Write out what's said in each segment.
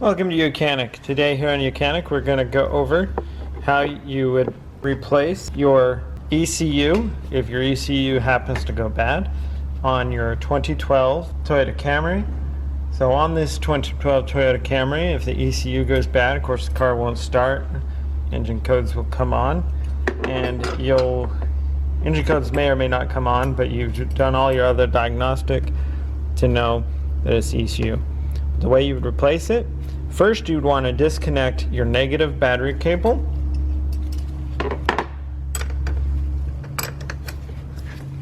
Welcome to YOUCANIC. Today here on YOUCANIC we're going to go over how you would replace your ECU if your ECU happens to go bad on your 2012 Toyota Camry. So on this 2012 Toyota Camry, if the ECU goes bad, of course the car won't start, engine codes will come on, and engine codes may or may not come on, but you've done all your other diagnostic to know that it's ECU. The way you would replace it: first, you'd want to disconnect your negative battery cable.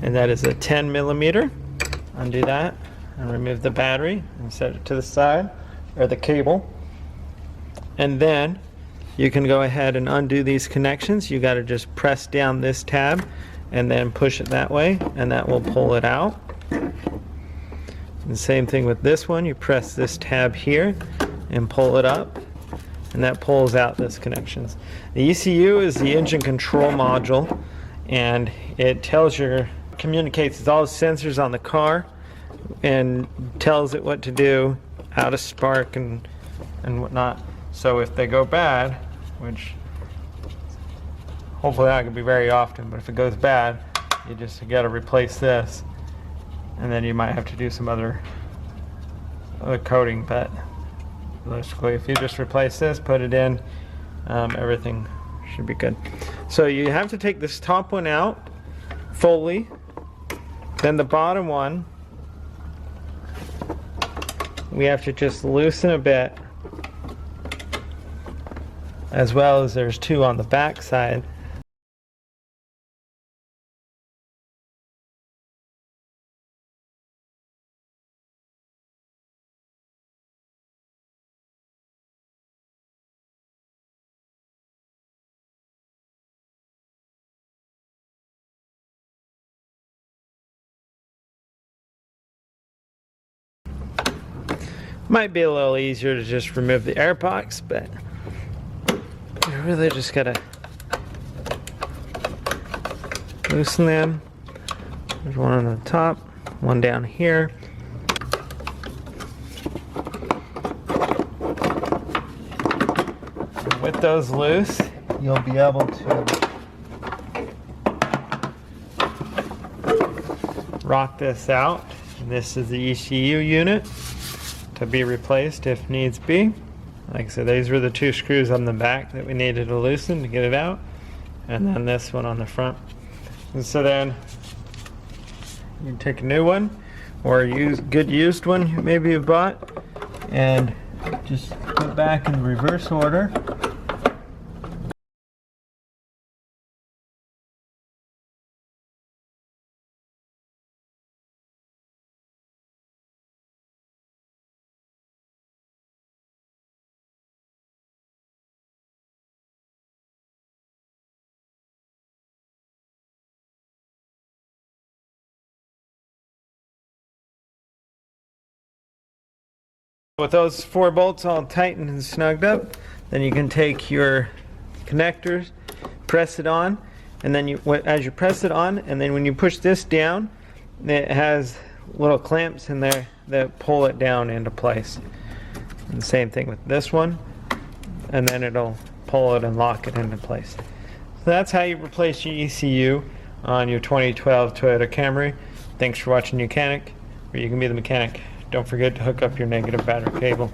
And that is a 10 millimeter. Undo that and remove the battery and set it to the side, or the cable. And then you can go ahead and undo these connections. You got to just press down this tab and then push it that way, and that will pull it out. And same thing with this one. You press this tab here and pull it up, and that pulls out those connections. The ECU is the engine control module, and it communicates with all the sensors on the car and tells it what to do, how to spark and whatnot. So if they go bad, which hopefully not going to be very often, but if it goes bad, you got to replace this, and then you might have to do some other coating. But basically, if you just replace this, put it in, everything should be good. So you have to take this top one out fully, then the bottom one we have to just loosen a bit, as well as there's two on the back side. Might be a little easier to just remove the air box, but you really just gotta loosen them. There's one on the top, one down here. And with those loose, you'll be able to rock this out. This is the ECU unit to be replaced if needs be. Like I said, these were the two screws on the back that we needed to loosen to get it out, and then this one on the front. And so then you take a new one, or a good used one maybe you bought, and just put back in reverse order. With those 4 bolts all tightened and snugged up, then you can take your connectors, press it on, and then as you press it on, and then when you push this down, it has little clamps in there that pull it down into place. And the same thing with this one, and then it'll pull it and lock it into place. So that's how you replace your ECU on your 2012 Toyota Camry. Thanks for watching YOUCANIC, where you can be the mechanic. Don't forget to hook up your negative battery cable.